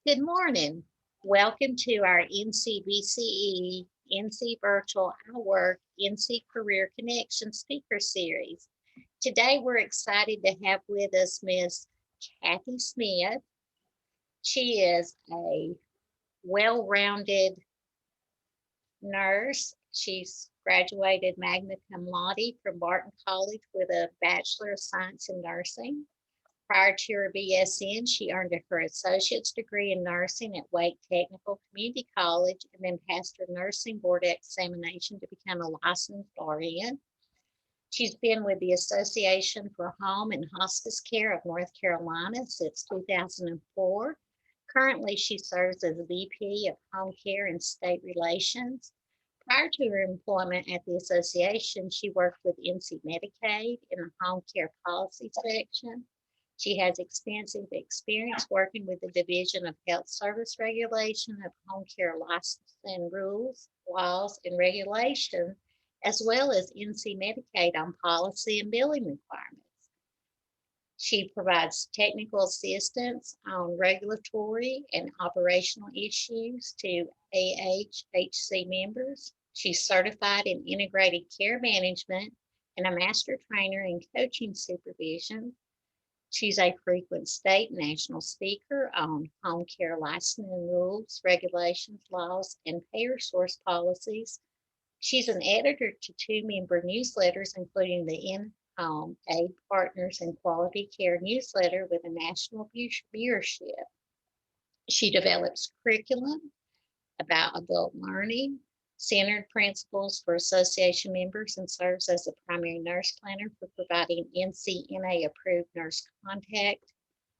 Good morning. Welcome to our NCBCE NC Virtual I Work NC Career Connection Speaker Series. Today we're excited to have with us Ms. Kathie Smith. She is a well-rounded nurse. She's graduated magna cum laude from Barton College with a Bachelor of Science in Nursing. Prior to her BSN, she earned her associate's degree in nursing at Wake Technical Community College and then passed her nursing board examination to become a licensed RN. She's been with the Association for Home and Hospice Care of North Carolina since 2004. Currently, she serves as VP of Home Care and State Relations. Prior to her employment at the association, she worked with NC Medicaid in the Home Care Policy section. She has extensive experience working with the Division of Health Service Regulation of Home Care Licensing Rules, Laws, and Regulations, as well as NC Medicaid on policy and billing requirements. She provides technical assistance on regulatory and operational issues to AHHC members. She's certified in integrated care management and a master trainer in coaching supervision. She's a frequent state and national speaker on home care licensing rules, regulations, laws, and payer source policies. She's an editor to 2 member newsletters, including the In-Home Aid Partners and Quality Care newsletter with a national viewership. She develops curriculum about adult learning, centered principles for association members, and serves as a primary nurse planner for providing NCNA approved nurse contact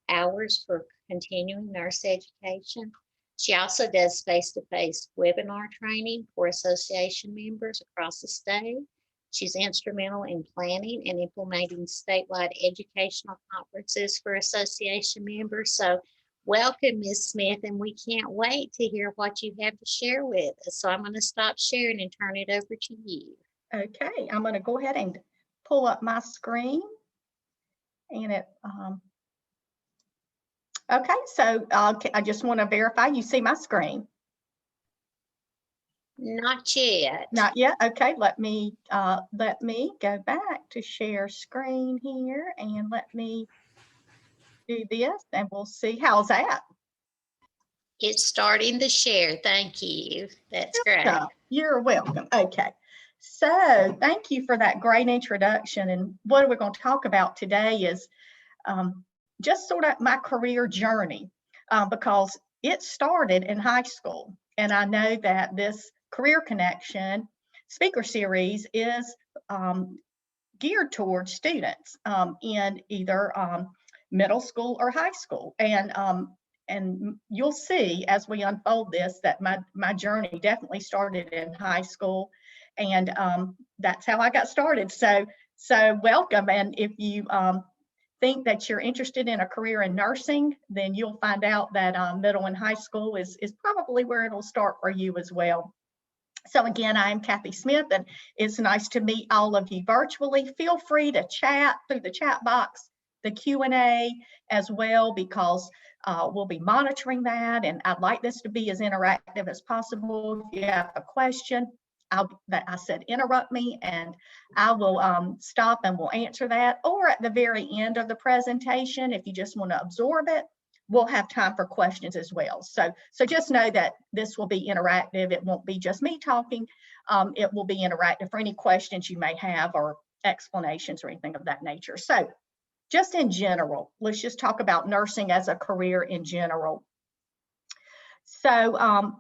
hours for continuing nurse education. She also does face-to-face webinar training for association members across the state. She's instrumental in planning and implementing statewide educational conferences for association members. So welcome, Ms. Smith, and we can't wait to hear what you have to share with us. So I'm going to stop sharing and turn it over to you. Okay, I'm going to go ahead and pull up my screen. And okay, so I just want to verify you see my screen. Not yet. Not yet. Okay, let me go back to share screen here, and let me do this, and we'll see. How's that? It's starting to share. Thank you. That's great. So, you're welcome. Okay. So thank you for that great introduction. And what we're going to talk about today is just sort of my career journey, because it started in high school. And I know that this Career Connection speaker series is geared towards students in either middle school or high school. And you'll see as we unfold this that my journey definitely started in high school, and that's how I got started. So welcome. And if you think that you're interested in a career in nursing, then you'll find out that middle and high school is probably where it'll start for you as well. So again, I'm Kathie Smith, and it's nice to meet all of you virtually. Feel free to chat through the chat box, the Q&A as well, because we'll be monitoring that, and I'd like this to be as interactive as possible. If you have a question, I said interrupt me, and I will stop and we'll answer that. Or at the very end of the presentation, if you just want to absorb it, we'll have time for questions as well. So just know that this will be interactive. It won't be just me talking. It will be interactive for any questions you may have or explanations or anything of that nature. So just in general, let's just talk about nursing as a career in general. So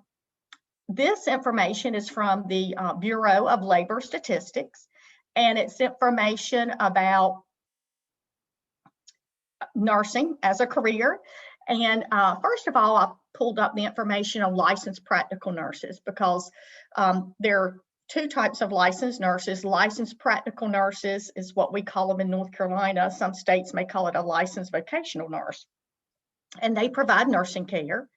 this information is from the Bureau of Labor Statistics, and it's information about nursing as a career. And first of all, I pulled up the information on licensed practical nurses, because there are 2 types of licensed nurses. Licensed practical nurses is what we call them in North Carolina. Some states may call it a licensed vocational nurse. And they provide nursing care.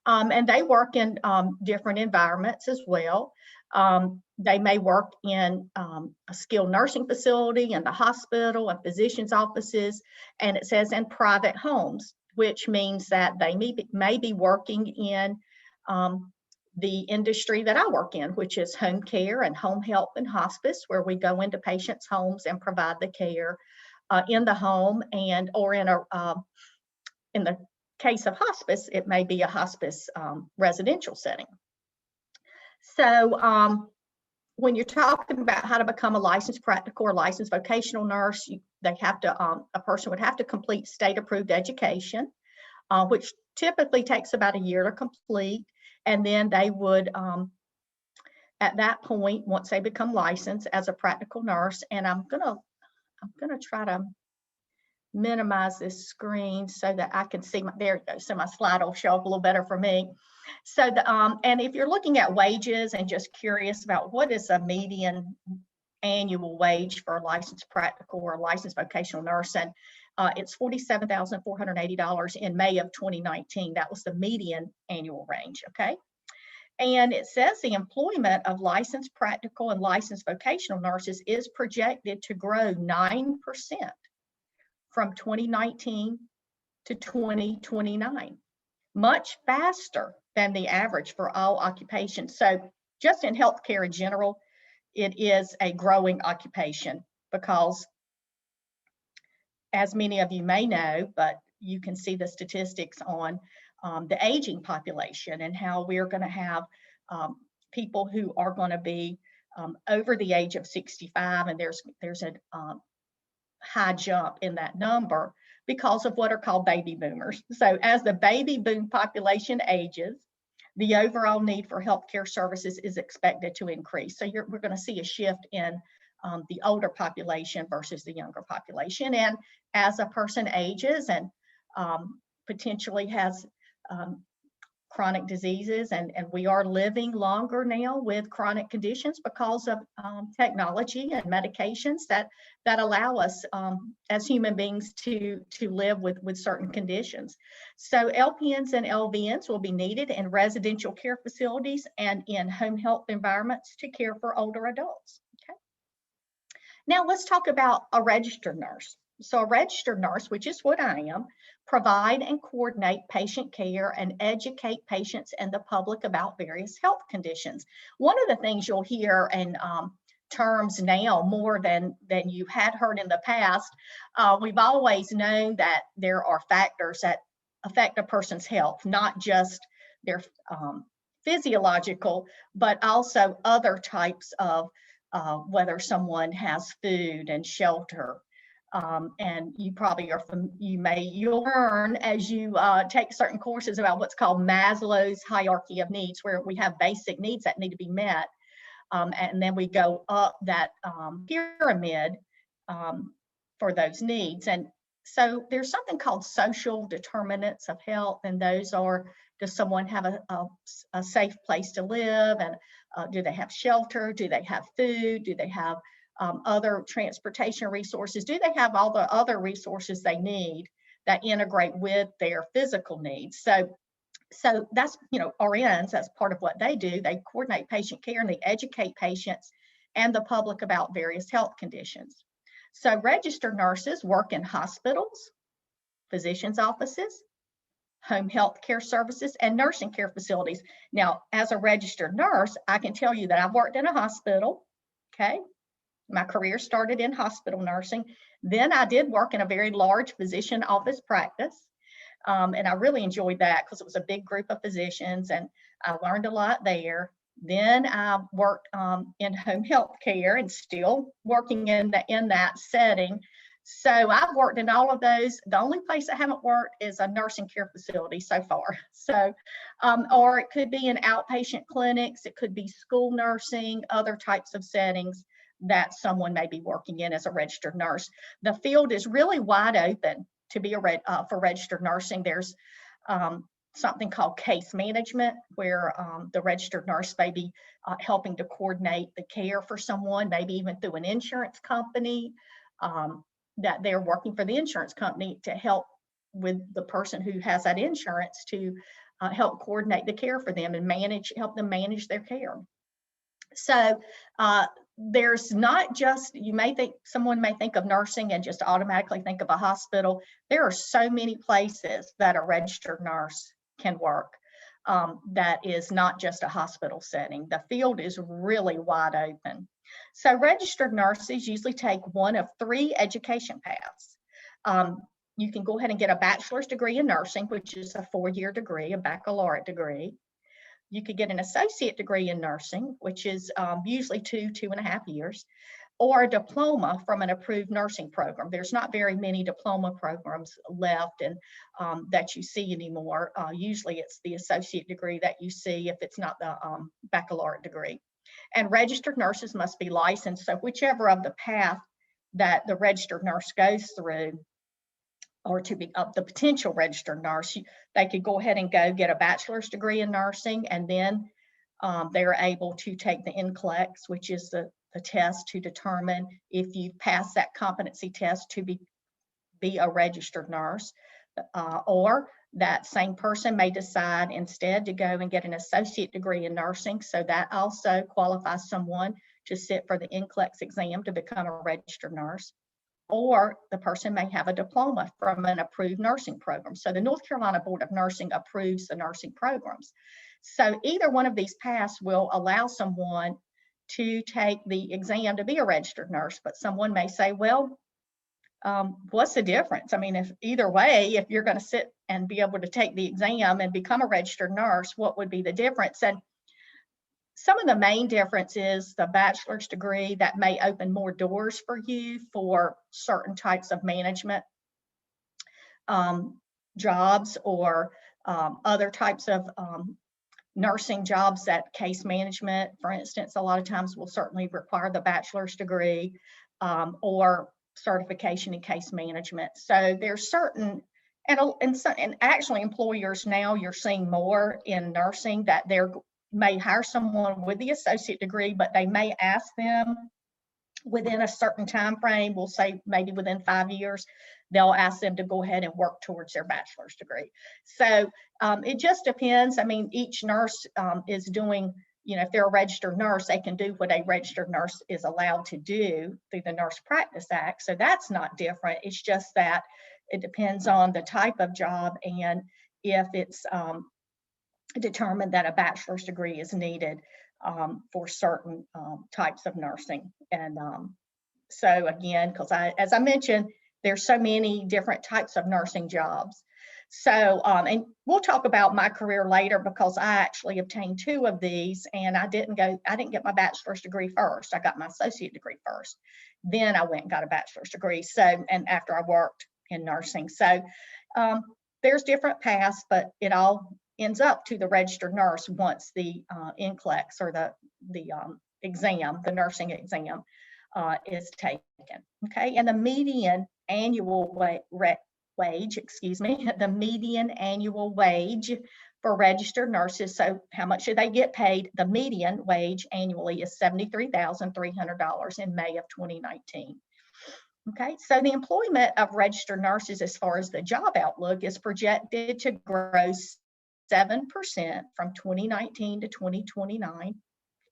And they work in different environments as well. They may work in a skilled nursing facility, in the hospital, and physicians' offices, and it says in private homes, which means that they may be working in the industry that I work in, which is home care and home health and hospice, where we go into patients' homes and provide the care in the home, and or in the case of hospice, it may be a hospice residential setting. So when you're talking about how to become a licensed practical or licensed vocational nurse, a person would have to complete state-approved education, which typically takes about a year to complete. And then they would, at that point, once they become licensed as a practical nurse, and I'm gonna try to minimize this screen so that I can see there it goes. So my slide will show up a little better for me. So and if you're looking at wages and just curious about what is a median annual wage for a licensed practical or licensed vocational nurse, and it's $47,480 in May of 2019. That was the median annual range, okay? And it says the employment of licensed practical and licensed vocational nurses is projected to grow 9% from 2019 to 2029, much faster than the average for all occupations. So just in healthcare in general, it is a growing occupation because, as many of you may know, but you can see the statistics on the aging population and how we're going to have people who are going to be over the age of 65, and there's a high jump in that number because of what are called baby boomers. So as the baby boom population ages, the overall need for healthcare services is expected to increase. So we're going to see a shift in the older population versus the younger population. And as a person ages and potentially has chronic diseases, and we are living longer now with chronic conditions because of technology and medications that allow us as human beings to live with certain conditions. So LPNs and LVNs will be needed in residential care facilities and in home health environments to care for older adults. Okay. Now let's talk about a registered nurse. So a registered nurse, which is what I am, provide and coordinate patient care and educate patients and the public about various health conditions. One of the things you'll hear in terms now more than you had heard in the past, we've always known that there are factors that affect a person's health, not just their physiological, but also other types of whether someone has food and shelter. And you probably you'll learn as you take certain courses about what's called Maslow's hierarchy of needs, where we have basic needs that need to be met. And then we go up that pyramid for those needs. And so there's something called social determinants of health. And those are, does someone have a safe place to live? And do they have shelter? Do they have food? Do they have other transportation resources? Do they have all the other resources they need that integrate with their physical needs? So that's, RNs, that's part of what they do. They coordinate patient care and they educate patients and the public about various health conditions. So registered nurses work in hospitals, physicians' offices, home health care services, and nursing care facilities. Now, as a registered nurse, I can tell you that I've worked in a hospital, okay? My career started in hospital nursing. Then I did work in a very large physician office practice. And I really enjoyed that because it was a big group of physicians and I learned a lot there. Then I worked in home health care and still working in that setting. So I've worked in all of those. The only place I haven't worked is a nursing care facility so far. So, or it could be in outpatient clinics, it could be school nursing, other types of settings that someone may be working in as a registered nurse. The field is really wide open to be for registered nursing. There's something called case management, where the registered nurse may be helping to coordinate the care for someone, maybe even through an insurance company, that they're working for the insurance company to help with the person who has that insurance to help coordinate the care for them and help them manage their care. So there's not just, someone may think of nursing and just automatically think of a hospital. There are so many places that a registered nurse can work. That is not just a hospital setting. The field is really wide open. So registered nurses usually take one of 3 education paths. You can go ahead and get a bachelor's degree in nursing, which is a 4-year degree, a baccalaureate degree. You could get an associate degree in nursing, which is usually 2.5 years, or a diploma from an approved nursing program. There's not very many diploma programs left and that you see anymore. Usually it's the associate degree that you see if it's not the baccalaureate degree. And registered nurses must be licensed. So whichever of the path that the registered nurse goes through, or to be the potential registered nurse, they could go ahead and go get a bachelor's degree in nursing, and then they're able to take the NCLEX, which is the test to determine if you pass that competency test to be a registered nurse. Or that same person may decide instead to go and get an associate degree in nursing. So that also qualifies someone to sit for the NCLEX exam to become a registered nurse. Or the person may have a diploma from an approved nursing program. So the North Carolina Board of Nursing approves the nursing programs. So either one of these paths will allow someone to take the exam to be a registered nurse, but someone may say, well, what's the difference? I mean, if either way, if you're going to sit and be able to take the exam and become a registered nurse, what would be the difference? And some of the main difference is the bachelor's degree that may open more doors for you for certain types of management jobs, or other types of nursing jobs. That case management, for instance, a lot of times will certainly require the bachelor's degree or certification in case management. So there's certain, and actually employers now, you're seeing more in nursing that they're may hire someone with the associate degree, but they may ask them within a certain time frame, we'll say maybe within 5 years, they'll ask them to go ahead and work towards their bachelor's degree. So it just depends. I mean, each nurse is doing, if they're a registered nurse, they can do what a registered nurse is allowed to do through the Nurse Practice Act. So that's not different. It's just that it depends on the type of job and if it's determined that a bachelor's degree is needed for certain types of nursing. And so again, because as I mentioned, there's so many different types of nursing jobs. So, and we'll talk about my career later, because I actually obtained 2 of these, and I didn't get my bachelor's degree first. I got my associate degree first. Then I went and got a bachelor's degree. So, and after I worked in nursing. So there's different paths, but it all ends up to the registered nurse once the NCLEX, or the exam, the nursing exam is taken. Okay, and the median annual wage, the median annual wage for registered nurses. So how much do they get paid? The median wage annually is $73,300 in May of 2019. Okay, so the employment of registered nurses, as far as the job outlook, is projected to grow 7% from 2019 to 2029,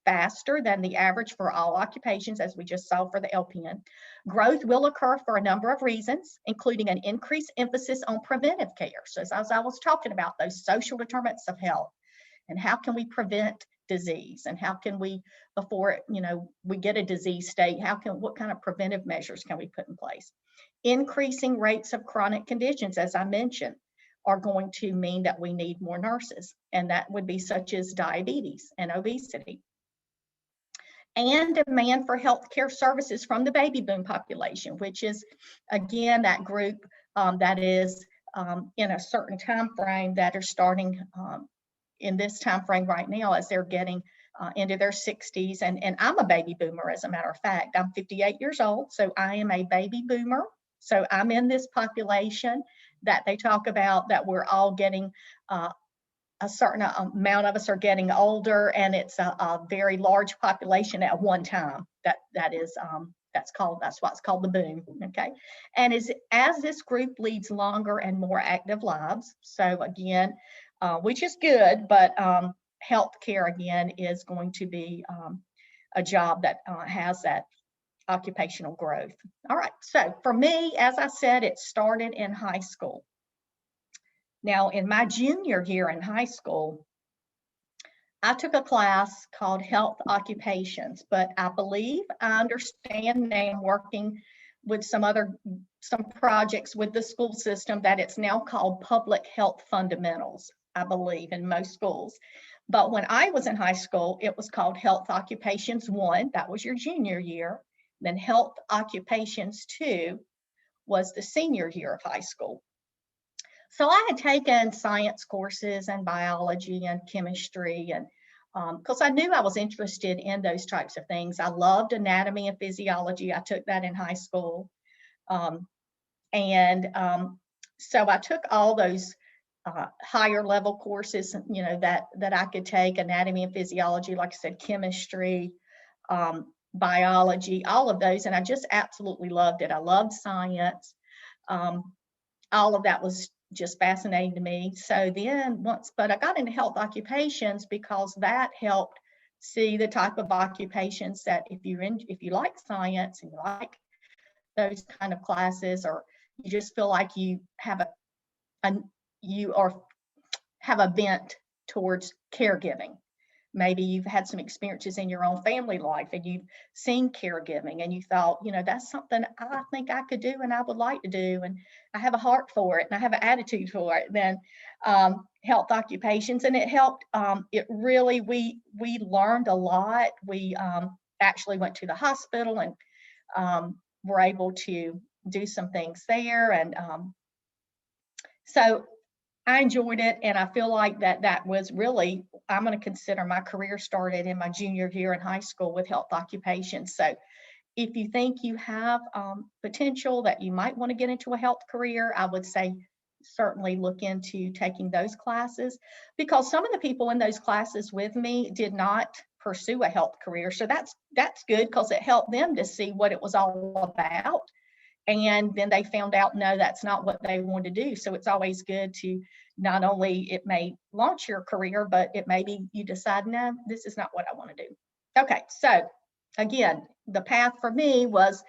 faster than the average for all occupations, as we just saw for the LPN. Growth will occur for a number of reasons, including an increased emphasis on preventive care. So as I was talking about, those social determinants of health, and how can we prevent disease, and how can we, before we get a disease state, what kind of preventive measures can we put in place? Increasing rates of chronic conditions, as I mentioned, are going to mean that we need more nurses, and that would be such as diabetes and obesity. And demand for healthcare services from the baby boom population, which is, again, that group that is in a certain time frame that are starting in this time frame right now, as they're getting into their 60s. And I'm a baby boomer, as a matter of fact. I'm 58 years old, so I am a baby boomer. So I'm in this population that they talk about, that we're all getting a certain amount of us are getting older, and it's a very large population at one time. That's what's called the boom. Okay, and as this group leads longer and more active lives, so again, which is good, but health care again is going to be a job that has that occupational growth. All right, so for me, as I said, it started in high school. Now, in my junior year in high school, I took a class called Health Occupations, but I believe I understand now, working with some projects with the school system, that it's now called Public Health Fundamentals, I believe, in most schools. But when I was in high school, it was called Health Occupations 1, that was your junior year. Then Health Occupations 2 was the senior year of high school. So I had taken science courses and biology and chemistry, and because I knew I was interested in those types of things. I loved anatomy and physiology. I took that in high school. So I took all those higher level courses, you know, that I could take: anatomy and physiology, like I said, chemistry, biology, all of those. And I just absolutely loved it. I loved science. All of that was just fascinating to me. So then but I got into health occupations because that helped see the type of occupations that if you like science and you like those kind of classes, or you just feel like you have a bent towards caregiving. Maybe you've had some experiences in your own family life and you've seen caregiving and you thought, you know, that's something I think I could do and I would like to do, and I have a heart for it and I have an attitude for it. Then health occupations, and it helped. It really, we learned a lot. We actually went to the hospital and were able to do some things there. And so I enjoyed it, and I feel like that was really, I'm going to consider my career started in my junior year in high school with health occupations. So if you think you have potential that you might want to get into a health career, I would say certainly look into taking those classes, because some of the people in those classes with me did not pursue a health career. So that's good, because it helped them to see what it was all about. And then they found out, no, that's not what they wanted to do. So it's always good to, not only it may launch your career, but it may be you decide, no, this is not what I want to do. Okay, so again, the path for me was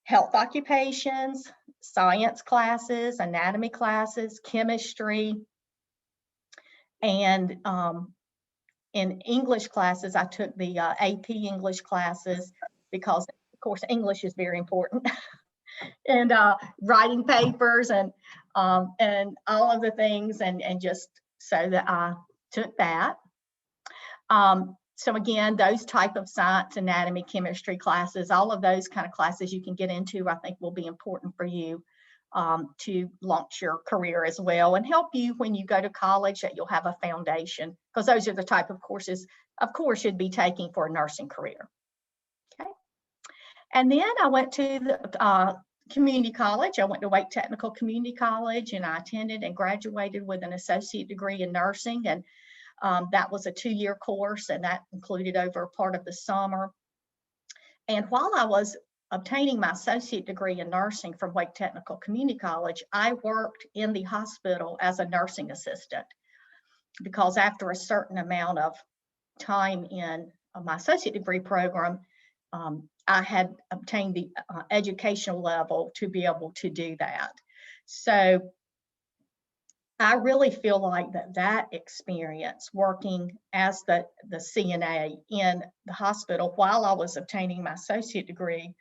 health occupations, science classes, anatomy classes, chemistry, and in English classes, I took the AP English classes because, of course, English is very important. And writing papers and all of the things, and just so that I took that. So again, those type of science, anatomy, chemistry classes, all of those kind of classes you can get into, I think will be important for you to launch your career as well, and help you when you go to college, that you'll have a foundation, because those are the type of courses, of course, you'd be taking for a nursing career. Okay. And then I went to the community college. I went to Wake Technical Community College, and I attended and graduated with an associate degree in nursing. And that was a 2-year course, and that included over part of the summer. And while I was obtaining my associate degree in nursing from Wake Technical Community College, I worked in the hospital as a nursing assistant, because after a certain amount of time in my associate degree program, I had obtained the educational level to be able to do that. So I really feel like that experience working as the CNA in the hospital while I was obtaining my associate degree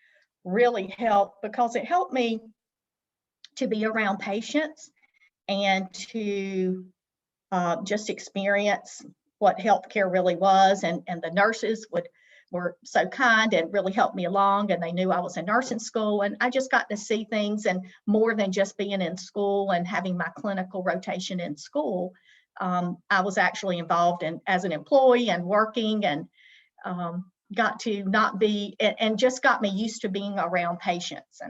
really helped, because it helped me to be around patients and to just experience what healthcare really was. And the nurses were so kind and really helped me along, and they knew I was in nursing school, and I just got to see things, and more than just being in school and having my clinical rotation in school. I was actually involved as an employee and working, and got to not be, and just got me used to being around patients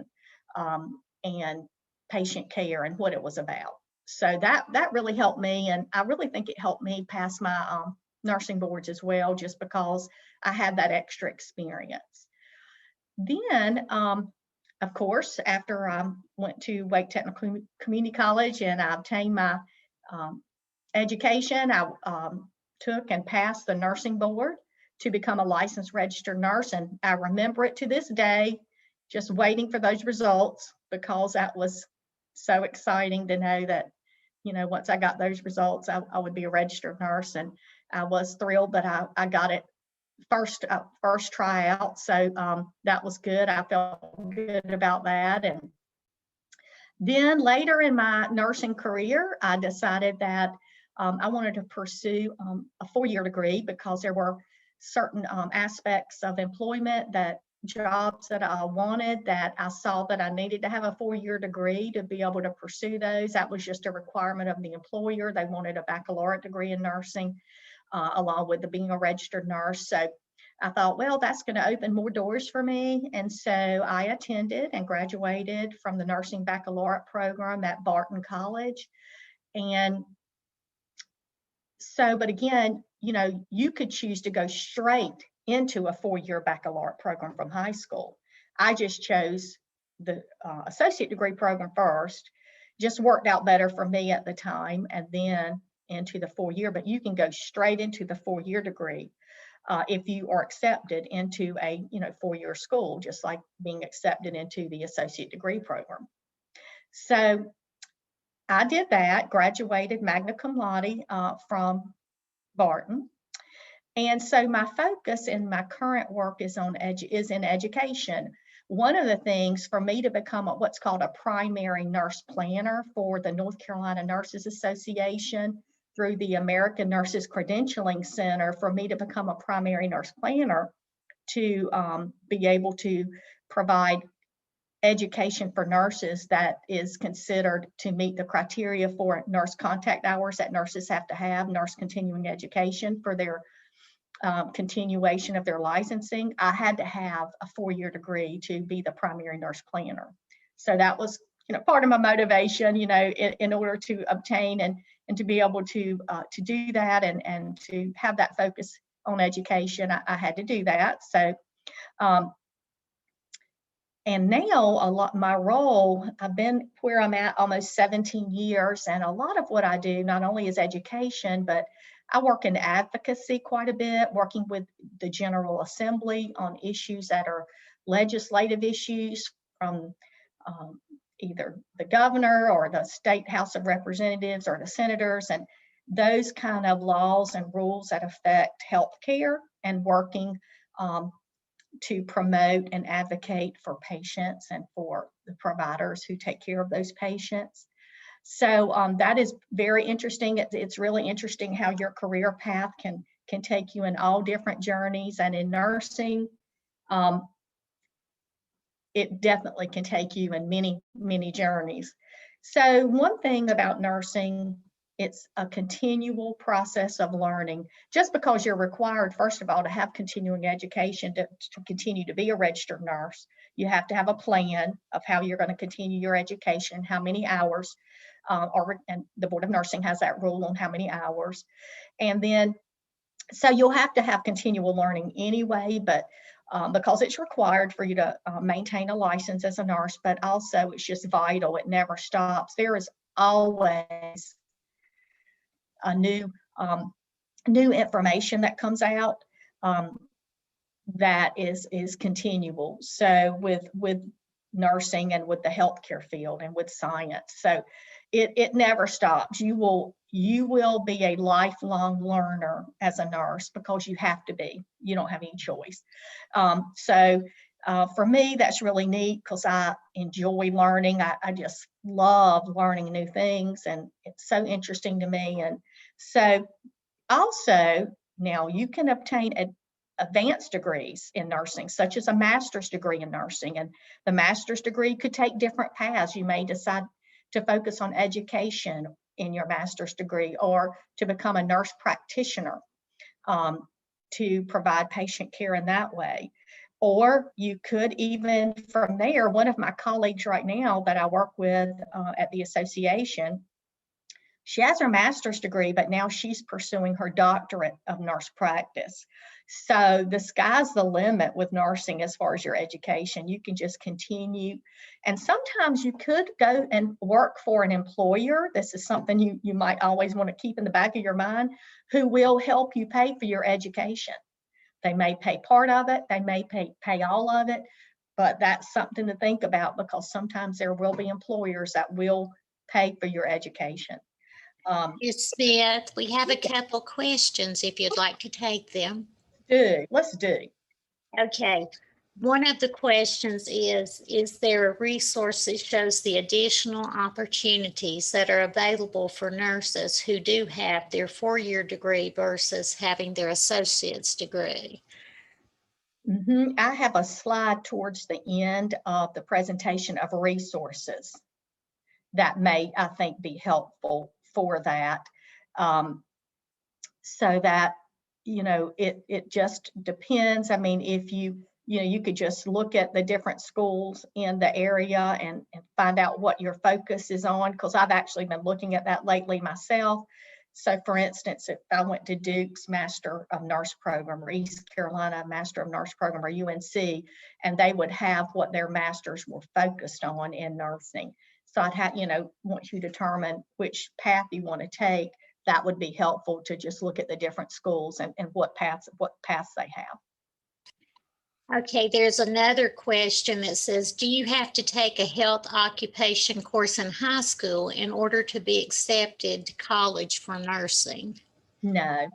and patient care and what it was about. So that really helped me, and I really think it helped me pass my nursing boards as well, just because I had that extra experience. Then, of course, after I went to Wake Technical Community College and I obtained my education, I took and passed the nursing board. to become a licensed registered nurse. And I remember it to this day, just waiting for those results, because that was so exciting to know that, once I got those results, I would be a registered nurse. And I was thrilled that I got it first tryout. So that was good. I felt good about that. And then later in my nursing career, I decided that I wanted to pursue a 4-year degree, because there were certain aspects of employment, that jobs that I wanted, that I saw that I needed to have a 4-year degree to be able to pursue those. That was just a requirement of the employer. They wanted a baccalaureate degree in nursing, along with being a registered nurse. So I thought, well, that's going to open more doors for me. And so I attended and graduated from the nursing baccalaureate program at Barton College. And so, but again, you could choose to go straight into a 4-year baccalaureate program from high school. I just chose the associate degree program first. Just worked out better for me at the time, and then into the 4-year. But you can go straight into the 4-year degree if you are accepted into a 4-year school, just like being accepted into the associate degree program. So I did that, graduated magna cum laude from Barton. And so my focus in my current work is in education. One of the things for me to become what's called a primary nurse planner for the North Carolina Nurses Association through the American Nurses Credentialing Center, for me to become a primary nurse planner to be able to provide education for nurses that is considered to meet the criteria for nurse contact hours that nurses have to have, nurse continuing education for their continuation of their licensing. I had to have a 4-year degree to be the primary nurse planner. So that was, part of my motivation, in order to obtain and to be able to do that and to have that focus on education. I had to do that. So, and now my role, I've been where I'm at almost 17 years, and a lot of what I do not only is education, but I work in advocacy quite a bit, working with the General Assembly on issues that are legislative issues from either the governor or the state House of Representatives or the senators, and those kind of laws and rules that affect healthcare, and working to promote and advocate for patients and for the providers who take care of those patients. So that is very interesting. It's really interesting how your career path can take you in all different journeys. And in nursing, it definitely can take you in many, many journeys. So one thing about nursing, it's a continual process of learning. Just because you're required, first of all, to have continuing education to continue to be a registered nurse, you have to have a plan of how you're going to continue your education, how many hours, and the Board of Nursing has that rule on how many hours. And then, so you'll have to have continual learning anyway, but because it's required for you to maintain a license as a nurse, but also it's just vital. It never stops. There is always a new information that comes out that is continual. So with nursing and with the healthcare field and with science, so it never stops. You will be a lifelong learner as a nurse, because you have to be. You don't have any choice. So for me, that's really neat, because I enjoy learning. I just love learning new things, and it's so interesting to me. And so also now you can obtain advanced degrees in nursing, such as a master's degree in nursing. And the master's degree could take different paths. You may decide to focus on education in your master's degree, or to become a nurse practitioner to provide patient care in that way. Or you could even from there, one of my colleagues right now that I work with at the association, she has her master's degree, but now she's pursuing her doctorate of nurse practice. So the sky's the limit with nursing as far as your education. You can just continue. And sometimes you could go and work for an employer. This is something you might always want to keep in the back of your mind, who will help you pay for your education. They may pay part of it, they may pay all of it, but that's something to think about because sometimes there will be employers that will pay for your education. Ms. Smith, we have a couple questions if you'd like to take them. Let's do. Okay. One of the questions is there a resource that shows the additional opportunities that are available for nurses who do have their 4-year degree versus having their associate's degree? I have a slide towards the end of the presentation of resources that may, I think, be helpful for that. So that, it just depends. I mean, if you could just look at the different schools in the area and find out what your focus is on, because I've actually been looking at that lately myself. So for instance, if I went to Duke's Master of Nurse program or East Carolina Master of Nurse program or UNC, and they would have what their masters were focused on in nursing. So I'd have, once you determine which path you want to take, that would be helpful to just look at the different schools and what paths they have. Okay, there's another question that says, do you have to take a health occupation course in high school in order to be accepted to college for nursing? No,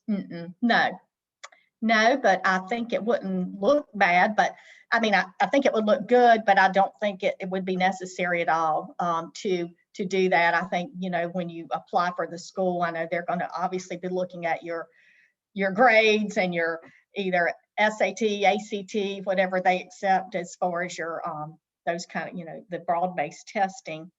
no, but I think it wouldn't look bad, but I mean, I think it would look good, but I don't think it would be necessary at all to do that. I think, when you apply for the school, I know they're going to obviously be looking at your grades and your either SAT, ACT, whatever they accept as far as your those kind of, the broad-based testing,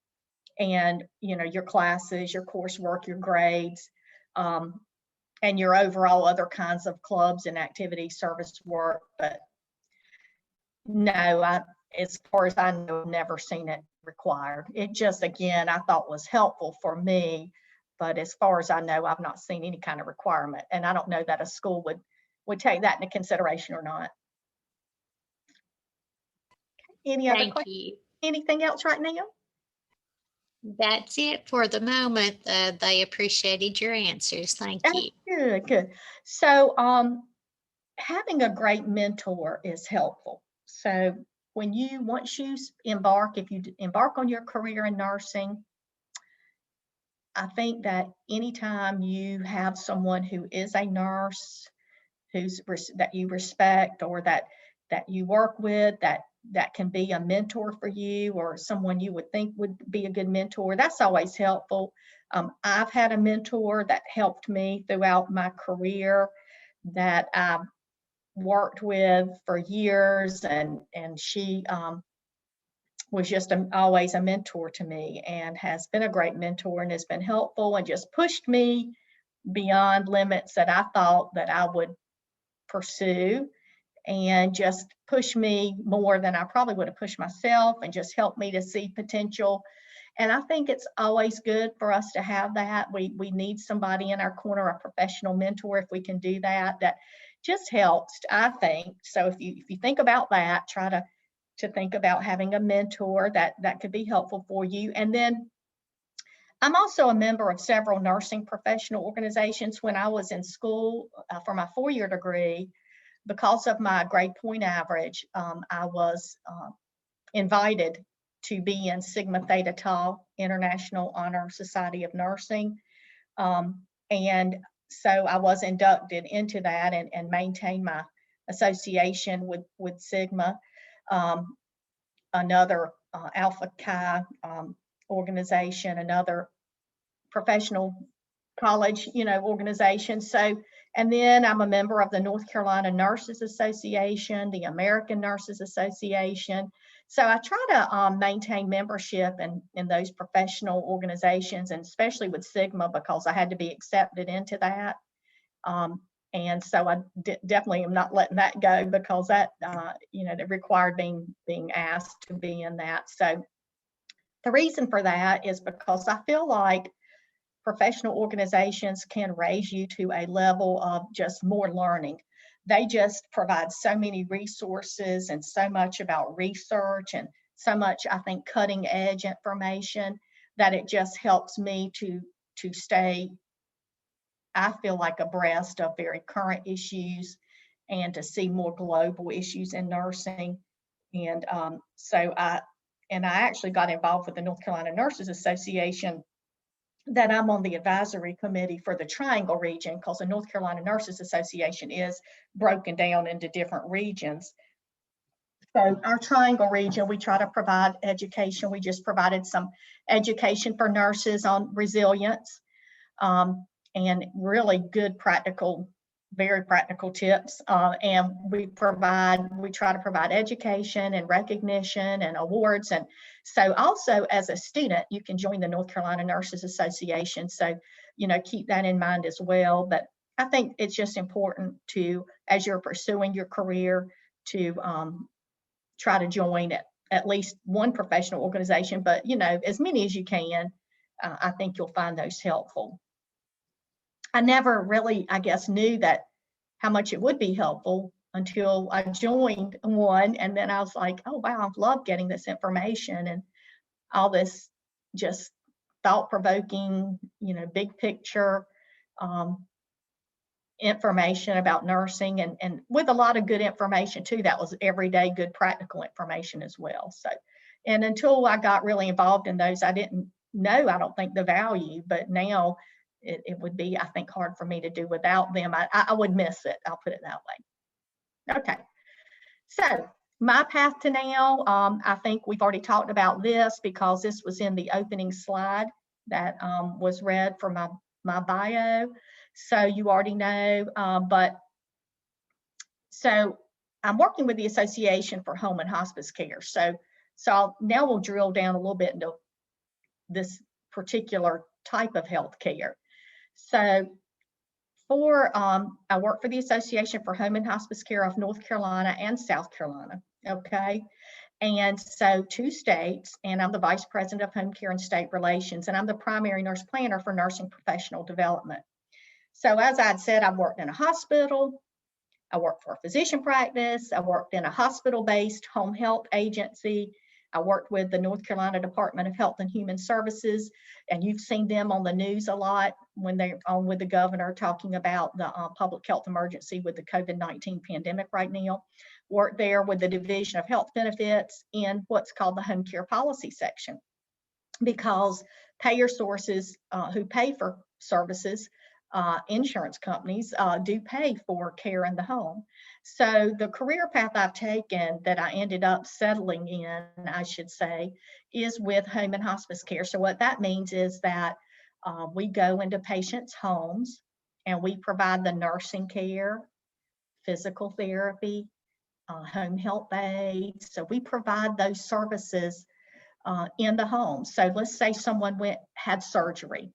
and your classes, your coursework, your grades, and your overall other kinds of clubs and activity service work. But no, as far as I know, I've never seen it required. It just, again, I thought was helpful for me, but as far as I know, I've not seen any kind of requirement, and I don't know that a school would take that into consideration or not. Any other questions? You. Anything else right now? That's it for the moment. They appreciated your answers. Thank you. Good. So having a great mentor is helpful. So once you embark, if you embark on your career in nursing, I think that anytime you have someone who is a nurse, that you respect or that you work with, that can be a mentor for you or someone you would think would be a good mentor, that's always helpful. I've had a mentor that helped me throughout my career that I've worked with for years, and she was just always a mentor to me and has been a great mentor and has been helpful and just pushed me beyond limits that I thought that I would pursue, and just push me more than I probably would have pushed myself, and just help me to see potential. And I think it's always good for us to have that. We need somebody in our corner, a professional mentor, if we can do that. That just helps, I think. So if you think about that, try to think about having a mentor that could be helpful for you. And then I'm also a member of several nursing professional organizations. When I was in school for my 4-year degree, because of my grade point average, I was invited to be in Sigma Theta Tau International Honor Society of Nursing. And so I was inducted into that and maintained my association with Sigma. Another Alpha Chi organization, another professional college, organization. So, and then I'm a member of the North Carolina Nurses Association, the American Nurses Association. So I try to maintain membership in those professional organizations, and especially with Sigma, because I had to be accepted into that. And so I definitely am not letting that go, because that, that required being asked to be in that. So the reason for that is because I feel like professional organizations can raise you to a level of just more learning. They just provide so many resources and so much about research and so much, I think, cutting edge information, that it just helps me to stay, I feel like, abreast of very current issues and to see more global issues in nursing. And so I actually got involved with the North Carolina Nurses Association, that I'm on the advisory committee for the Triangle region, because the North Carolina Nurses Association is broken down into different regions. So our Triangle region, we try to provide education. We just provided some education for nurses on resilience, and really good practical, very practical tips. And we try to provide education and recognition and awards. And so also as a student, you can join the North Carolina Nurses Association. So, keep that in mind as well. But I think it's just important to, as you're pursuing your career, to try to join at least one professional organization, but as many as you can. I think you'll find those helpful. I never really, I guess, knew that how much it would be helpful until I joined one, and then I was like, oh wow, I've loved getting this information and all this just thought-provoking, big picture information about nursing, and with a lot of good information too. That was everyday good practical information as well. So, and until I got really involved in those, I didn't know, I don't think, the value, but now it would be, I think, hard for me to do without them. I would miss it, I'll put it that way. Okay, so my path to now, I think we've already talked about this because this was in the opening slide that was read for my bio. So you already know, so I'm working with the Association for Home and Hospice Care. So now we'll drill down a little bit into this particular type of health care. So I work for the Association for Home and Hospice Care of North Carolina and South Carolina, okay? And so 2 states, and I'm the Vice President of Home Care and State Relations, and I'm the primary nurse planner for nursing professional development. So as I'd said, I've worked in a hospital, I worked for a physician practice, I worked in a hospital-based home health agency, I worked with the North Carolina Department of Health and Human Services, and you've seen them on the news a lot when they're on with the governor talking about the public health emergency with the COVID-19 pandemic right now. Worked there with the Division of Health Benefits in what's called the home care policy section, because payer sources who pay for services, insurance companies do pay for care in the home. So the career path I've taken that I ended up settling in, I should say, is with home and hospice care. So what that means is that we go into patients' homes and we provide the nursing care, physical therapy, home health aides. So we provide those services in the home. So let's say someone had surgery.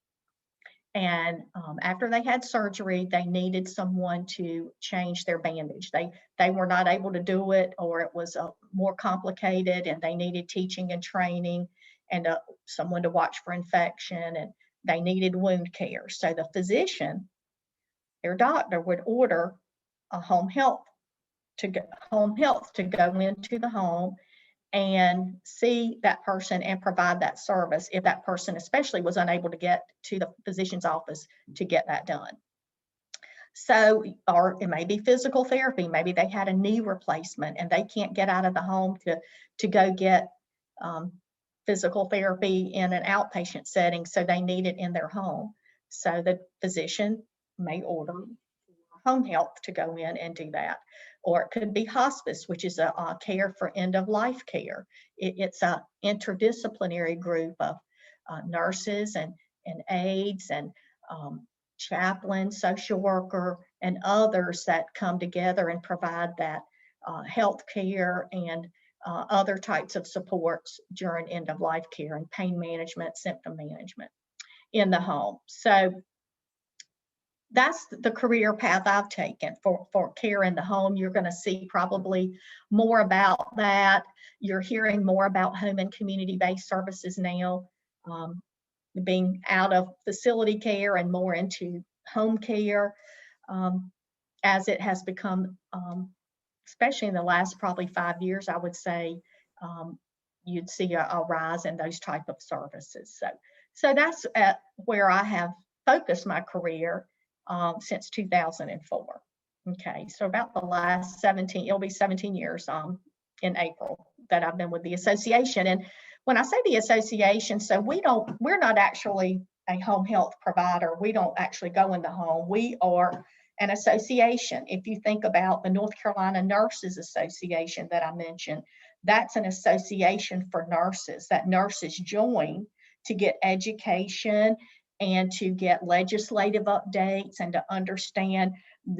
And after they had surgery, they needed someone to change their bandage. They were not able to do it, or it was more complicated, and they needed teaching and training and someone to watch for infection, and they needed wound care. So the physician, their doctor, would order a home health to go into the home and see that person and provide that service if that person especially was unable to get to the physician's office to get that done. So, or it may be physical therapy. Maybe they had a knee replacement and they can't get out of the home to go get physical therapy in an outpatient setting, so they need it in their home. So the physician may order home health to go in and do that. Or it could be hospice, which is a care for end-of-life care. It's an interdisciplinary group of nurses and aides and chaplains, social worker, and others that come together and provide that health care and other types of supports during end-of-life care and pain management, symptom management in the home. So that's the career path I've taken for care in the home. You're going to see probably more about that. You're hearing more about home and community-based services now, being out of facility care and more into home care, as it has become, especially in the last probably 5 years, I would say, you'd see a rise in those type of services. So that's where I have focused my career since 2004. Okay, so about the last 17, it'll be 17 years in April that I've been with the association. And when I say the association, so we're not actually a home health provider. We don't actually go in the home. We are an association. If you think about the North Carolina Nurses Association that I mentioned, that's an association for nurses that nurses join to get education and to get legislative updates and to understand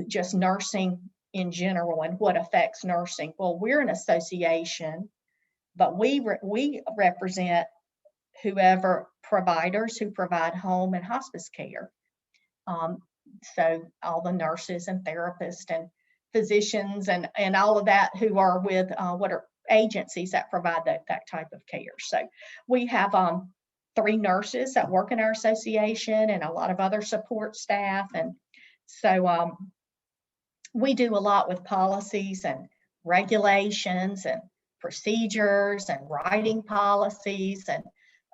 just nursing in general and what affects nursing. Well, we're an association, but we represent whoever providers who provide home and hospice care. So all the nurses and therapists and physicians and all of that who are with what are agencies that provide that type of care. So we have 3 nurses that work in our association and a lot of other support staff. And so we do a lot with policies and regulations and procedures and writing policies and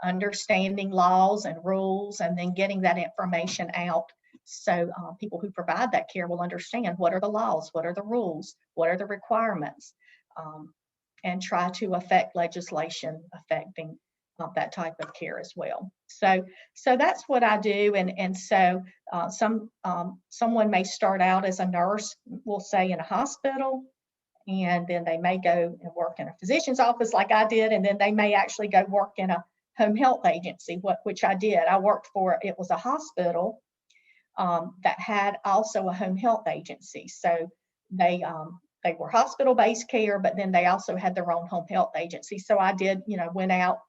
understanding laws and rules and then getting that information out so people who provide that care will understand what are the laws, what are the rules, what are the requirements, and try to affect legislation affecting that type of care as well. So that's what I do. And so someone may start out as a nurse, we'll say in a hospital, and then they may go and work in a physician's office like I did, and then they may actually go work in a home health agency, which I did. I worked for, it was a hospital that had also a home health agency. So they were hospital-based care, but then they also had their own home health agency. So I did, went out,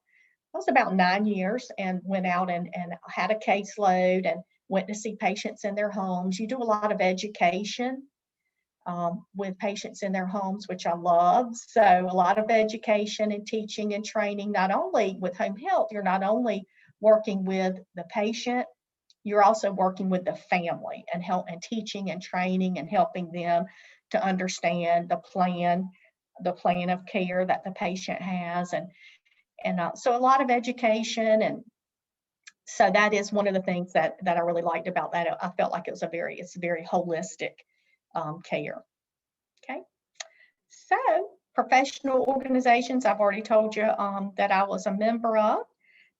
it was about 9 years, and went out and had a caseload and went to see patients in their homes. You do a lot of education with patients in their homes, which I love. So a lot of education and teaching and training, not only with home health, you're not only working with the patient, you're also working with the family and teaching and training and helping them to understand the plan of care that the patient has. And so a lot of education. And so that is one of the things that I really liked about that. I felt like it's very holistic care. Okay. So professional organizations, I've already told you that I was a member of,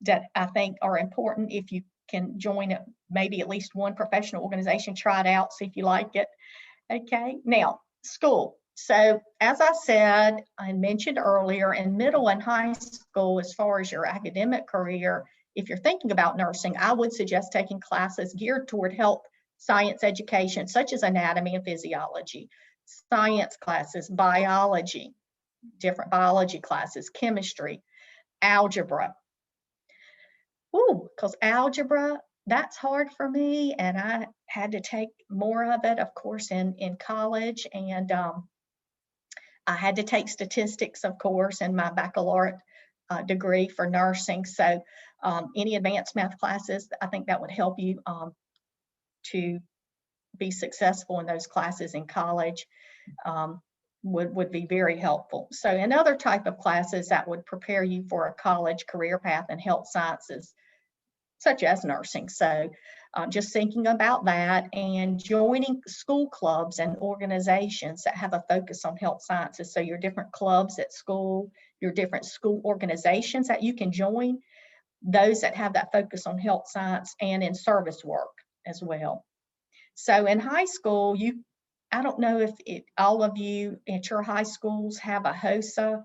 that I think are important. If you can join maybe at least one professional organization, try it out, see if you like it. Okay. Now, school. So as I said, I mentioned earlier, in middle and high school, as far as your academic career, if you're thinking about nursing, I would suggest taking classes geared toward health science education, such as anatomy and physiology, science classes, biology, different biology classes, chemistry, algebra. Because algebra, that's hard for me, and I had to take more of it, of course, in college, and I had to take statistics, of course, in my baccalaureate degree for nursing. So any advanced math classes, I think that would help you to be successful in those classes in college, would be very helpful. So another type of classes that would prepare you for a college career path in health sciences, such as nursing. So just thinking about that and joining school clubs and organizations that have a focus on health sciences. So your different clubs at school, your different school organizations that you can join, those that have that focus on health science, and in service work as well. So in high school, I don't know if all of you at your high schools have a HOSA,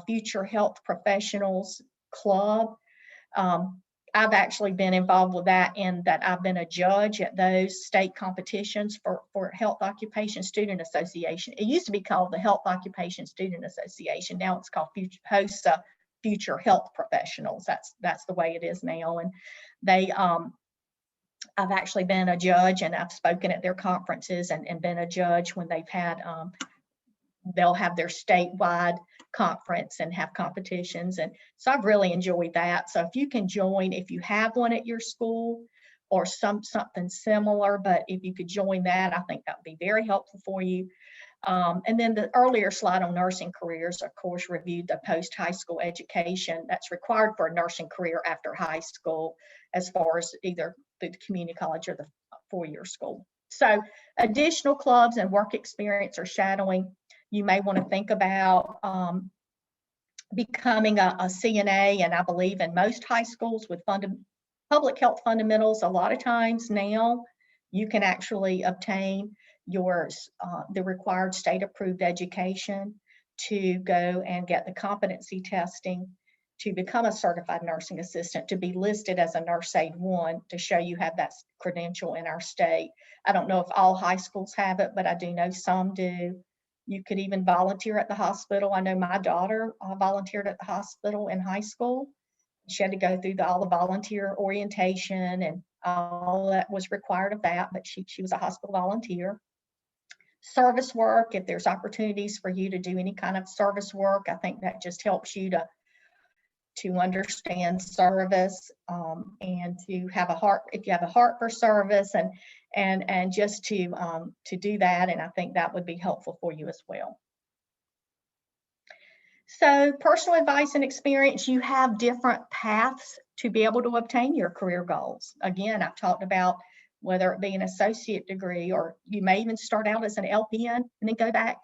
Future Health Professionals Club. I've actually been involved with that, in that I've been a judge at those state competitions for Health Occupation Student Association. It used to be called the Health Occupation Student Association. Now it's called HOSA, Future Health Professionals. That's the way it is now. And they, I've actually been a judge, and I've spoken at their conferences and been a judge when they've had, they'll have their statewide conference and have competitions. And so I've really enjoyed that. So if you can join, if you have one at your school or something similar, but if you could join that, I think that would be very helpful for you. And then the earlier slide on nursing careers, of course, reviewed the post-high school education that's required for a nursing career after high school, as far as either the community college or the four-year school. So additional clubs and work experience or shadowing, you may want to think about becoming a CNA, and I believe in most high schools with public health fundamentals, a lot of times now you can actually obtain the required state approved education to go and get the competency testing to become a certified nursing assistant, to be listed as a nurse aide 1 to show you have that credential in our state. I don't know if all high schools have it, but I do know some do. You could even volunteer at the hospital. I know my daughter volunteered at the hospital in high school. She had to go through all the volunteer orientation and all that was required of that, but she was a hospital volunteer. Service work, if there's opportunities for you to do any kind of service work, I think that just helps you to understand service and to have a heart, if you have a heart for service, and just to do that. And I think that would be helpful for you as well. So personal advice and experience, you have different paths to be able to obtain your career goals. Again, I've talked about whether it be an associate degree, or you may even start out as an LPN and then go back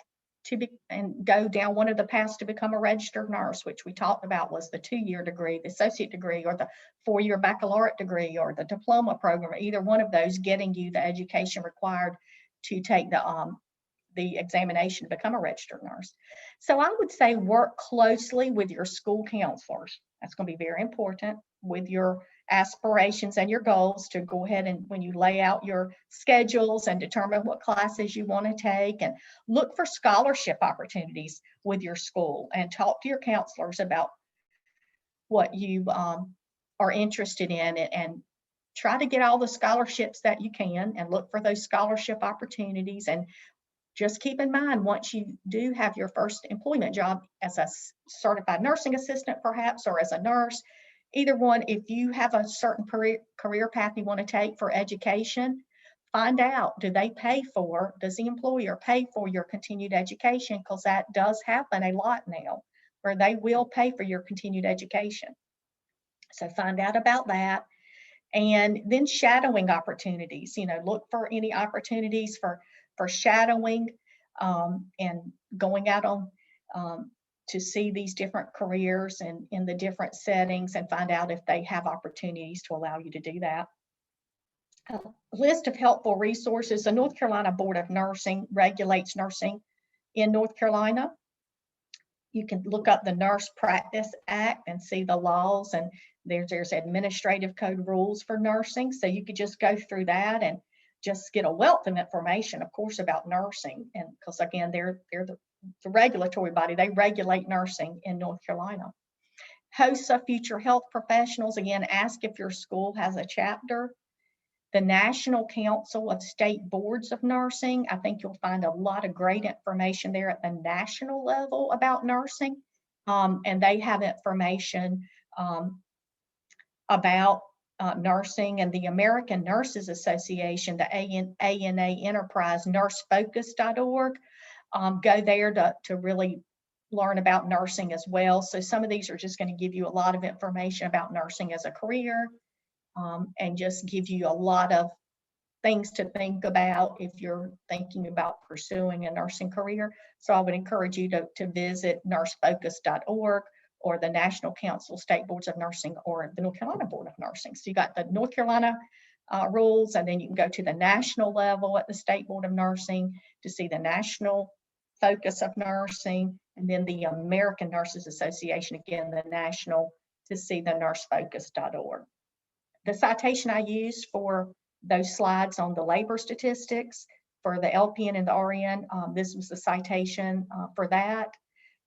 and go down one of the paths to become a registered nurse, which we talked about was the 2-year degree, the associate degree, or the 4-year baccalaureate degree, or the diploma program, either one of those getting you the education required to take the examination to become a registered nurse. So I would say work closely with your school counselors. That's going to be very important with your aspirations and your goals, to go ahead and when you lay out your schedules and determine what classes you want to take, and look for scholarship opportunities with your school and talk to your counselors about what you are interested in, and try to get all the scholarships that you can and look for those scholarship opportunities. And just keep in mind, once you do have your first employment job as a certified nursing assistant, perhaps, or as a nurse, either one, if you have a certain career path you want to take for education, find out, does the employer pay for your continued education? Because that does happen a lot now, where they will pay for your continued education. So find out about that. And then shadowing opportunities, look for any opportunities for shadowing and going out on to see these different careers and in the different settings, and find out if they have opportunities to allow you to do that. A list of helpful resources. The North Carolina Board of Nursing regulates nursing in North Carolina. You can look up the Nurse Practice Act and see the laws, and there's administrative code rules for nursing. So you could just go through that and just get a wealth of information, of course, about nursing. And because again, they're the regulatory body, they regulate nursing in North Carolina. HOSA Future Health Professionals, again, ask if your school has a chapter. The National Council of State Boards of Nursing, I think you'll find a lot of great information there at the national level about nursing. And they have information about nursing. And the American Nurses Association, the ANA Enterprise, nursefocus.org, go there to really learn about nursing as well. So some of these are just going to give you a lot of information about nursing as a career, and just give you a lot of things to think about if you're thinking about pursuing a nursing career. So I would encourage you to visit nursefocus.org or the National Council of State Boards of Nursing or the North Carolina Board of Nursing. So you got the North Carolina rules, and then you can go to the national level at the State Board of Nursing to see the National Focus of Nursing, and then the American Nurses Association, again, the national, to see the nursefocus.org. The citation I used for those slides on the labor statistics for the LPN and the RN, this was the citation for that.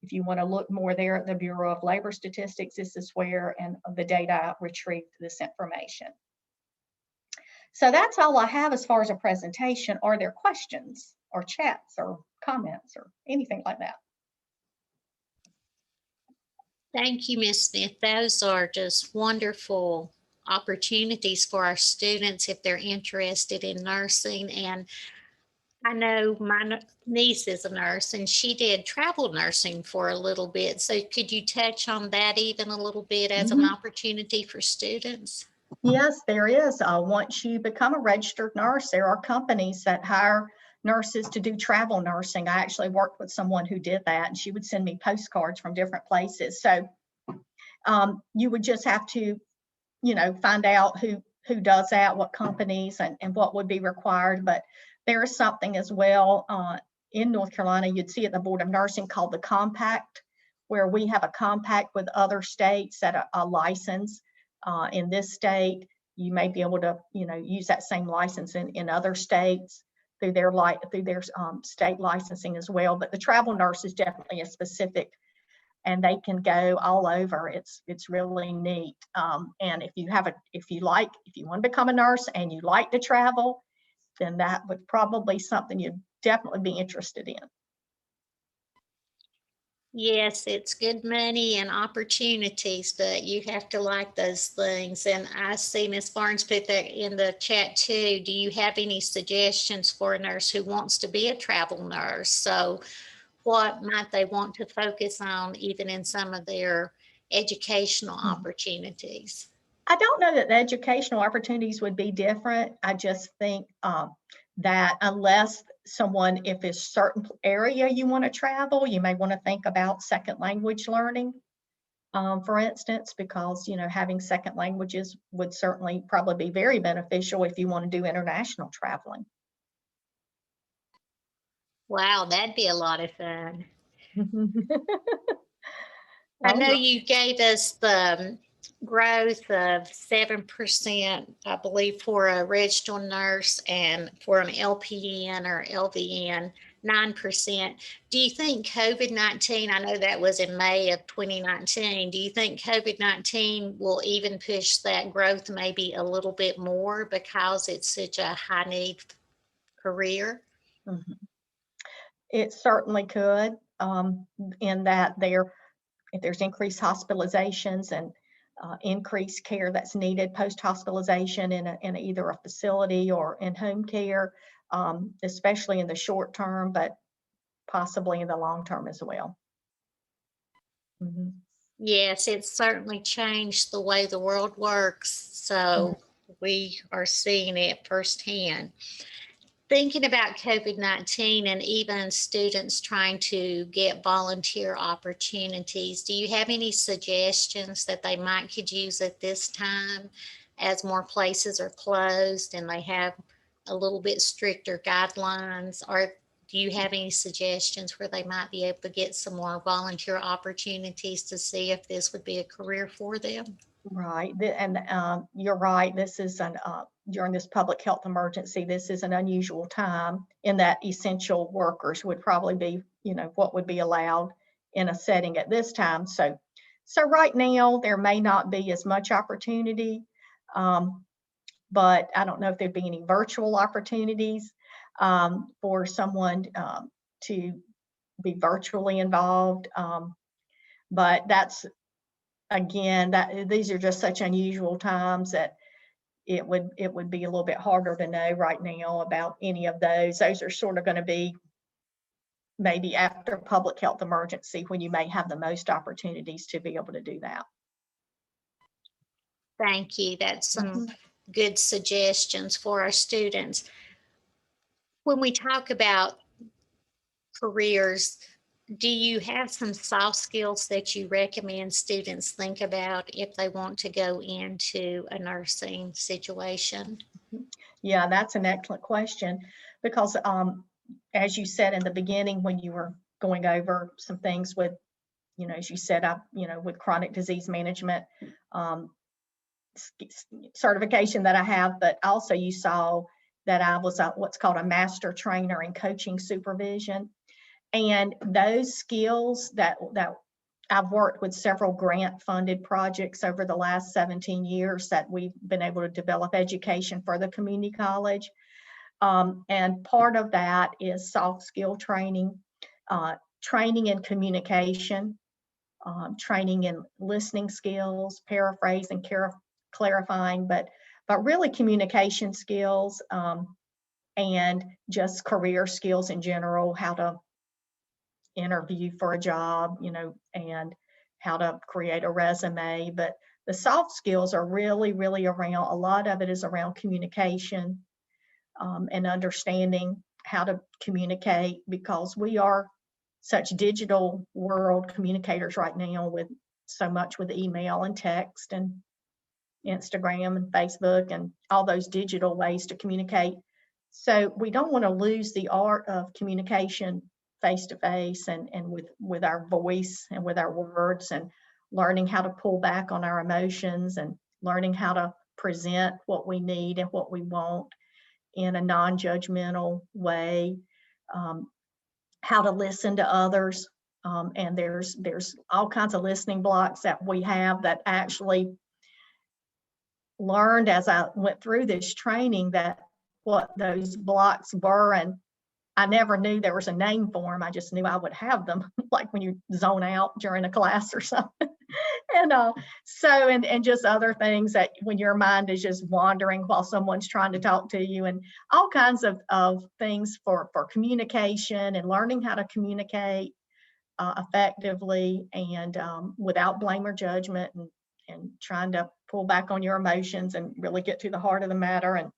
If you want to look more there at the Bureau of Labor Statistics, this is where and the data I retrieved this information. So that's all I have as far as a presentation. Are there questions or chats or comments or anything like that? Thank you, Ms. Smith. Those are just wonderful opportunities for our students if they're interested in nursing. And I know my niece is a nurse, and she did travel nursing for a little bit. So could you touch on that even a little bit as an opportunity for students? Yes, there is. Once you become a registered nurse, there are companies that hire nurses to do travel nursing. I actually worked with someone who did that, and she would send me postcards from different places. So you would just have to, find out who does that, what companies, and what would be required. But there is something as well in North Carolina, you'd see at the Board of Nursing called the Compact, where we have a compact with other states that are licensed in this state. You may be able to, use that same license in other states through their state licensing as well. But the travel nurse is definitely a specific, and they can go all over. It's really neat. And if you want to become a nurse and you like to travel, then that would probably something you'd definitely be interested in. Yes, it's good money and opportunities, but you have to like those things. And I see Ms. Barnes put that in the chat too. Do you have any suggestions for a nurse who wants to be a travel nurse? So what might they want to focus on even in some of their educational opportunities? I don't know that the educational opportunities would be different. I just think that unless if it's certain area you want to travel, you may want to think about second language learning, for instance, because, having second languages would certainly probably be very beneficial if you want to do international traveling. Wow, that'd be a lot of fun. I Oh, know you gave us the growth of 7%, I believe, for a registered nurse, and for an LPN or LVN, 9%. Do you think COVID-19, I know that was in May of 2019, do you think COVID-19 will even push that growth maybe a little bit more because it's such a high need career? mhm. It certainly could, in that if there's increased hospitalizations and increased care that's needed post-hospitalization in either a facility or in home care, especially in the short term, but possibly in the long term as well. Mhm. Yes, it's certainly changed the way the world works. So we are seeing it firsthand. Thinking about COVID-19 and even students trying to get volunteer opportunities, do you have any suggestions that they could use at this time as more places are closed and they have a little bit stricter guidelines? Or do you have any suggestions where they might be able to get some more volunteer opportunities to see if this would be a career for them? Right, and you're right. This is during this public health emergency, this is an unusual time in that essential workers would probably be, what would be allowed in a setting at this time. So right now there may not be as much opportunity, but I don't know if there'd be any virtual opportunities for someone to be virtually involved. But that's, again, these are just such unusual times that it would be a little bit harder to know right now about any of those. Those are sort of going to be maybe after public health emergency when you may have the most opportunities to be able to do that. Thank you. That's some Mhm. good suggestions for our students. When we talk about careers, do you have some soft skills that you recommend students think about if they want to go into a nursing situation? Yeah, that's an excellent question because, as you said in the beginning when you were going over some things with, as you said, with chronic disease management certification that I have, but also you saw that I was what's called a master trainer in coaching supervision. And those skills that I've worked with several grant funded projects over the last 17 years that we've been able to develop education for the community college. And part of that is soft skill training, training in communication, training in listening skills, paraphrasing, clarifying, but really communication skills, and just career skills in general, how to interview for a job, and how to create a resume, but The soft skills are really around, a lot of it is around communication, and understanding how to communicate, because we are such digital world communicators right now, with so much with email and text and Instagram and Facebook and all those digital ways to communicate. So we don't want to lose the art of communication face to face, and with our voice and with our words, and learning how to pull back on our emotions, and learning how to present what we need and what we want in a non-judgmental way, how to listen to others. And there's all kinds of listening blocks that we have that actually learned as I went through this training, that what those blocks were, and I never knew there was a name for them. I just knew I would have them, like when you zone out during a class or something. And and just other things, that when your mind is just wandering while someone's trying to talk to you, and all kinds of things for communication, and learning how to communicate effectively, and without blame or judgment, and trying to pull back on your emotions and really get to the heart of the matter. And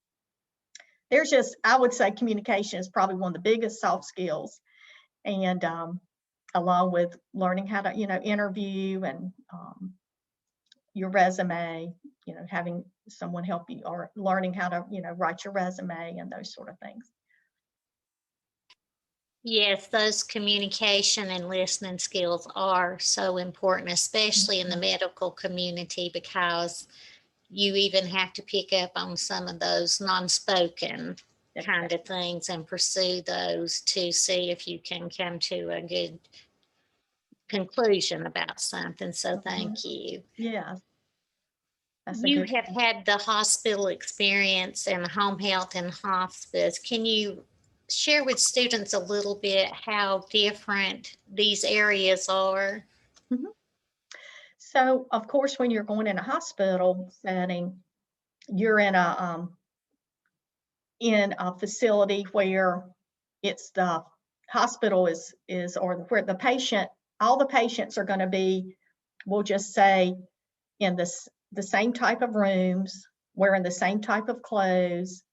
there's just, I would say communication is probably one of the biggest soft skills. And along with learning how to, interview, and your resume, having someone help you, or learning how to, write your resume and those sort of things. Yes, those communication and listening skills are so important, especially in the medical community, because you even have to pick up on some of those non-spoken kind of things and pursue those to see if you can come to a good conclusion about something. So thank you. Yeah. You have had the hospital experience and home health and hospice. Can you share with students a little bit how different these areas are? Mhm. So, of course, when you're going in a hospital setting, you're in a facility where it's the hospital is or where the patient, all the patients are going to be, we'll just say, in the same type of rooms, wearing the same type of clothes,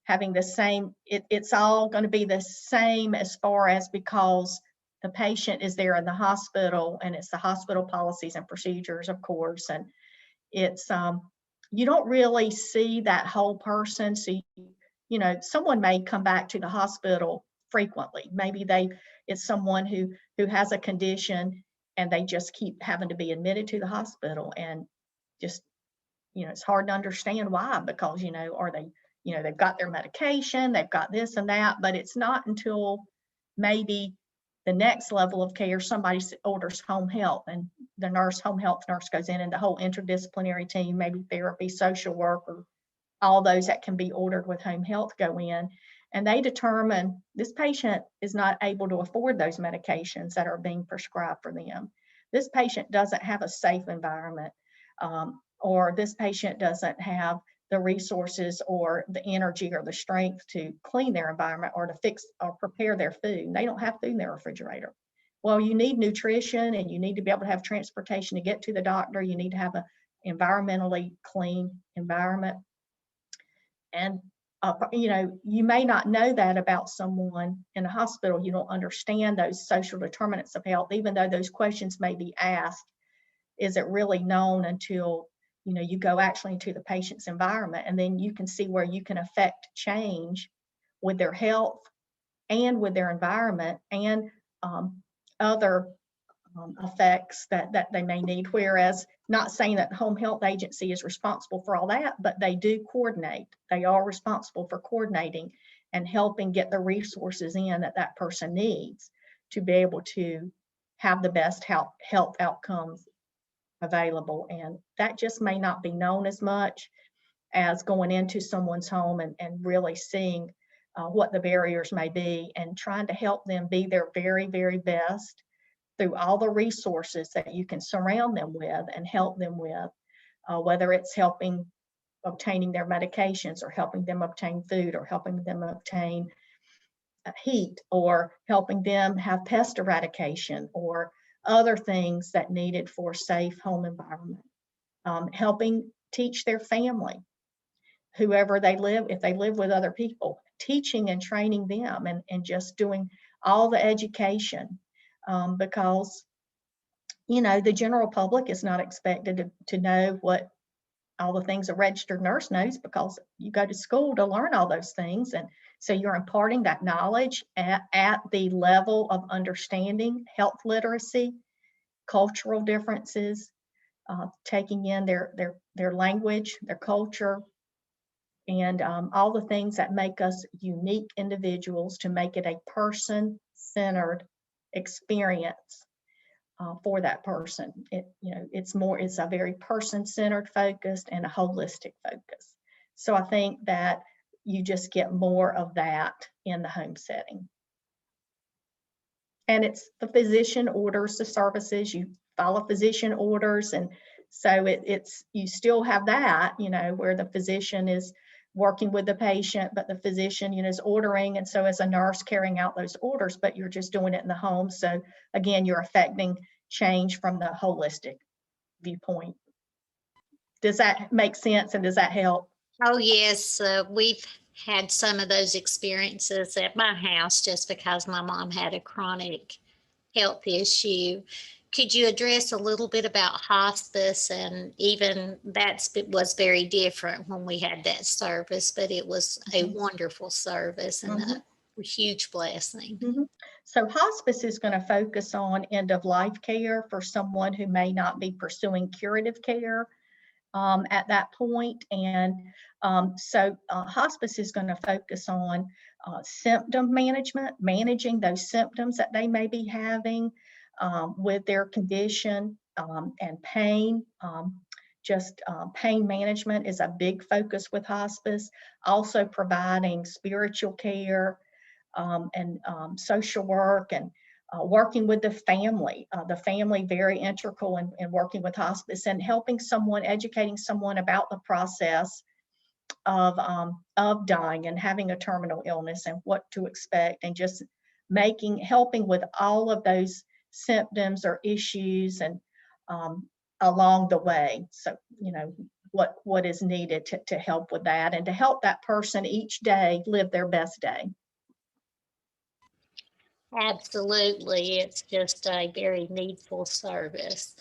having the same, it's all going to be the same, as far as, because the patient is there in the hospital, and it's the hospital policies and procedures, of course. And it's you don't really see that whole person. So someone may come back to the hospital frequently. Maybe it's someone who has a condition, and they just keep having to be admitted to the hospital, and just, it's hard to understand why, because, are they, they've got their medication, they've got this and that, but it's not until maybe the next level of care, somebody orders home health, and the home health nurse goes in, and the whole interdisciplinary team, maybe therapy, social worker, all those that can be ordered with home health go in, and they determine this patient is not able to afford those medications that are being prescribed for them. This patient doesn't have a safe environment, or this patient doesn't have the resources or the energy or the strength to clean their environment, or to fix or prepare their food. They don't have food in their refrigerator. Well, you need nutrition, and you need to be able to have transportation to get to the doctor. You need to have an environmentally clean environment. And you may not know that about someone in a hospital. You don't understand those social determinants of health, even though those questions may be asked. Is it really known until you go actually into the patient's environment, and then you can see where you can affect change with their health and with their environment, and other effects that they may need. Whereas, not saying that the home health agency is responsible for all that, but they do coordinate. They are responsible for coordinating and helping get the resources in that person needs to be able to have the best health outcomes available. And that just may not be known as much as going into someone's home and really seeing what the barriers may be, and trying to help them be their very, very best through all the resources that you can surround them with and help them with, whether it's obtaining their medications, or helping them obtain food, or helping them obtain heat, or helping them have pest eradication, or other things that needed for a safe home environment. helping teach their family, whoever they live, if they live with other people, teaching and training them, and just doing all the education, because, you know, the general public is not expected to know what all the things a registered nurse knows, because you go to school to learn all those things. And so you're imparting that knowledge at the level of understanding health literacy, cultural differences, taking in their language, their culture, and all the things that make us unique individuals, to make it a person-centered experience for that person. It's a very person-centered focused and a holistic focus. So I think that you just get more of that in the home setting. And it's the physician orders the services, you follow physician orders, and so you still have that, you know, where the physician is working with the patient, but the physician, you know, is ordering, and so as a nurse carrying out those orders, but you're just doing it in the home. So again, you're affecting change from the holistic viewpoint. Does that make sense, and does that help? Oh, yes, we've had some of those experiences at my house just because my mom had a chronic health issue. Could you address a little bit about hospice? And even it was very different when we had that service, but it was a wonderful service and a huge blessing. So hospice is going to focus on end-of-life care for someone who may not be pursuing curative care at that point. And so hospice is going to focus on symptom management, managing those symptoms that they may be having with their condition, and pain. Pain management is a big focus with hospice. Also providing spiritual care, and social work, and working with the family very integral in working with hospice, and helping someone, educating someone about the process of dying and having a terminal illness and what to expect, and just helping with all of those symptoms or issues, and along the way. So, you know, what is needed to help with that, and to help that person each day live their best day. Absolutely. It's just a very needful service.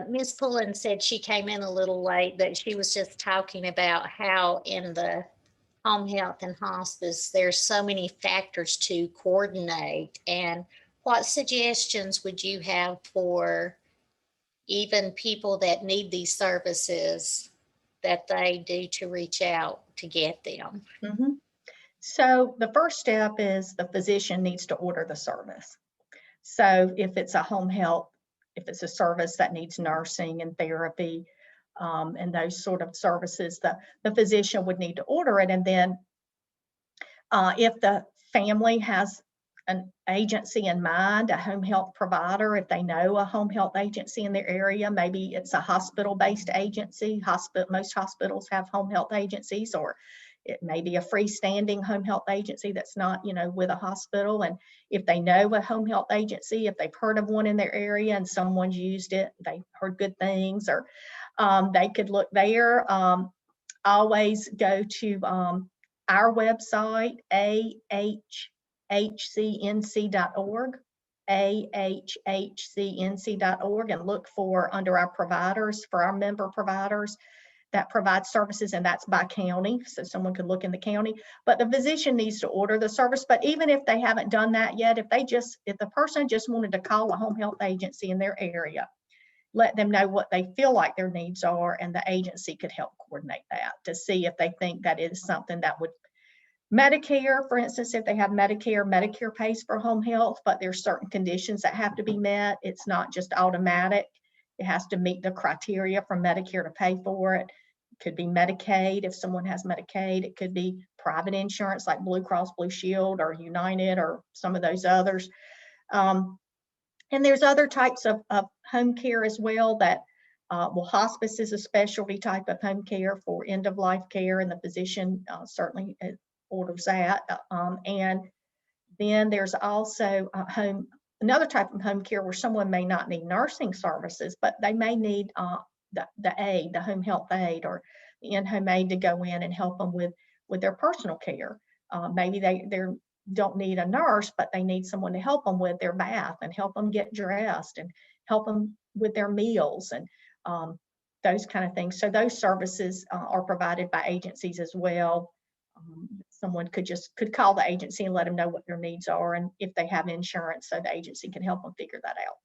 Ms. Pullen said she came in a little late, but she was just talking about how in the home health and hospice, there's so many factors to coordinate. And what suggestions would you have for even people that need these services that they do to reach out to get them? So the first step is the physician needs to order the service. So if it's a home health, if it's a service that needs nursing and therapy, and those sort of services, the physician would need to order it. And then if the family has an agency in mind, a home health provider, if they know a home health agency in their area, maybe it's a hospital-based agency. Most hospitals have home health agencies, or it may be a freestanding home health agency that's not, you know, with a hospital. And if they know a home health agency, if they've heard of one in their area and someone's used it, they heard good things, or they could look there. Always go to our website, AHHCNC.org, AHHCNC.org, and look for under our providers, for our member providers that provide services, and that's by county, so someone could look in the county. But the physician needs to order the service. But even if they haven't done that yet, if the person just wanted to call a home health agency in their area, let them know what they feel like their needs are, and the agency could help coordinate that to see if they think that is something that would. Medicare, for instance, if they have Medicare pays for home health, but there's certain conditions that have to be met. It's not just automatic. It has to meet the criteria for Medicare to pay for it. It could be Medicaid if someone has Medicaid. It could be private insurance like Blue Cross Blue Shield or United or some of those others. And there's other types of home care as well that, hospice is a specialty type of home care for end-of-life care, and the physician certainly orders that. And then there's also another type of home care where someone may not need nursing services, but they may need the aide, the home health aide or the in-home aide to go in and help them with their personal care. Maybe they don't need a nurse, but they need someone to help them with their bath and help them get dressed and help them with their meals and those kind of things. So those services are provided by agencies as well. Someone could call the agency and let them know what their needs are and if they have insurance, so the agency can help them figure that out.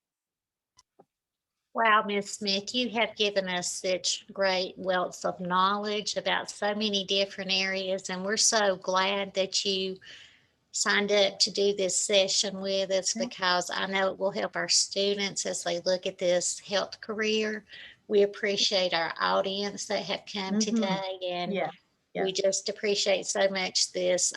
Wow, Ms. Smith, you have given us such great wealth of knowledge about so many different areas, and we're so glad that you signed up to do this session with us, because I know it will help our students as they look at this health career. We appreciate our audience that have come today, and Yeah. we just appreciate so much this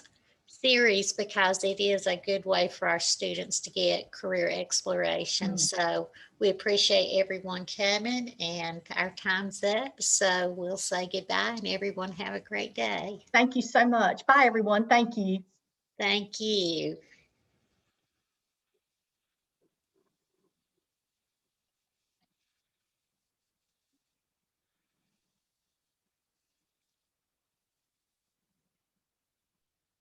series because it is a good way for our students to get career exploration. So we appreciate everyone coming, and our time's up. So we'll say goodbye, and everyone have a great day. Thank you so much. Bye, everyone. Thank you. Thank you.